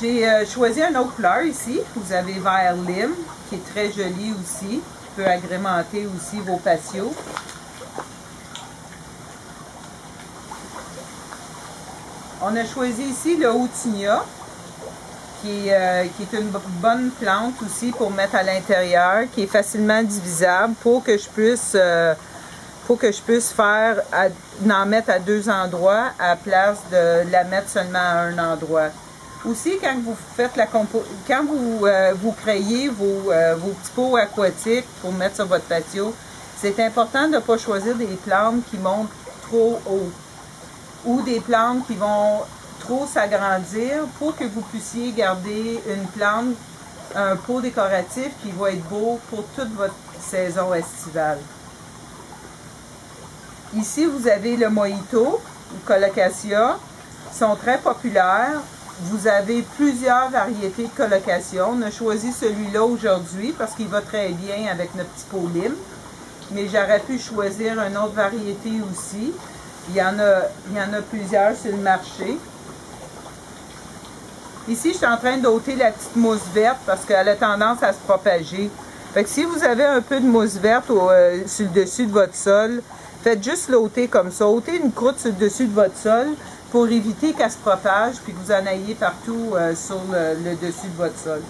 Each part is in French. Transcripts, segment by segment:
J'ai choisi une autre couleur ici. Vous avez vert lime, qui est très joli aussi. Qui peut agrémenter aussi vos patios. On a choisi ici le Houttuynia, qui est une bonne plante aussi pour mettre à l'intérieur, qui est facilement divisable pour que je puisse en mettre à 2 endroits à la place de la mettre seulement à un endroit. Aussi, quand vous faites quand vous créez vos petits pots aquatiques pour mettre sur votre patio, c'est important de ne pas choisir des plantes qui montent trop haut ou des plantes qui vont trop s'agrandir pour que vous puissiez garder une plante, un pot décoratif qui va être beau pour toute votre saison estivale. Ici, vous avez le mojito ou colocasia. Ils sont très populaires. Vous avez plusieurs variétés de colocasia. On a choisi celui-là aujourd'hui parce qu'il va très bien avec notre petit pot lime. Mais j'aurais pu choisir une autre variété aussi. Il y en a plusieurs sur le marché. Ici, je suis en train d'ôter la petite mousse verte parce qu'elle a tendance à se propager. Fait que si vous avez un peu de mousse verte sur le dessus de votre sol, faites juste l'ôter comme ça. Ôtez une croûte sur le dessus de votre sol pour éviter qu'elle se propage puis que vous en ayez partout sur le dessus de votre sol.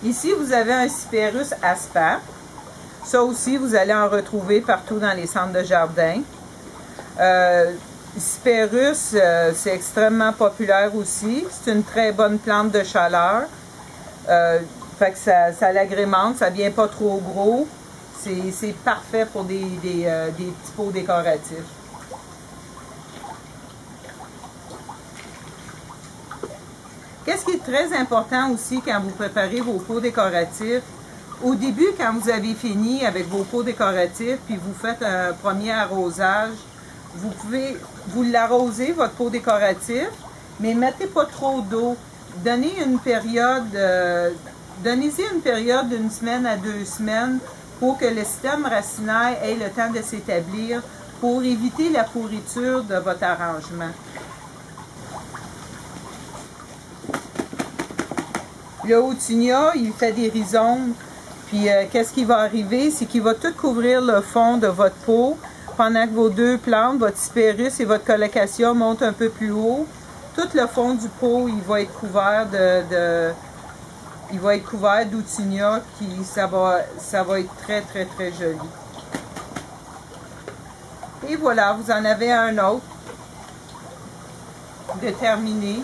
Ici, vous avez un Cyperus asper. Ça aussi, vous allez en retrouver partout dans les centres de jardin. Cyperus, c'est extrêmement populaire aussi. C'est une très bonne plante de chaleur. Fait que ça l'agrémente, ça vient pas trop gros. C'est parfait pour des petits pots décoratifs. Qu'est-ce qui est très important aussi quand vous préparez vos pots décoratifs? Au début, quand vous avez fini avec vos pots décoratifs, puis vous faites un premier arrosage, vous l'arrosez, votre pot décoratif, mais mettez pas trop d'eau. Donnez-y une période d'une semaine à 2 semaines pour que le système racinaire ait le temps de s'établir pour éviter la pourriture de votre arrangement. Le Houttuynia, il fait des rhizomes, puis qu'est-ce qui va arriver? C'est qu'il va tout couvrir le fond de votre pot pendant que vos deux plantes, votre Cyperus et votre colocasia montent un peu plus haut. Tout le fond du pot, il va être couvert d'Houttuynia, ça va être très très très joli. Et voilà, vous en avez un autre de terminé.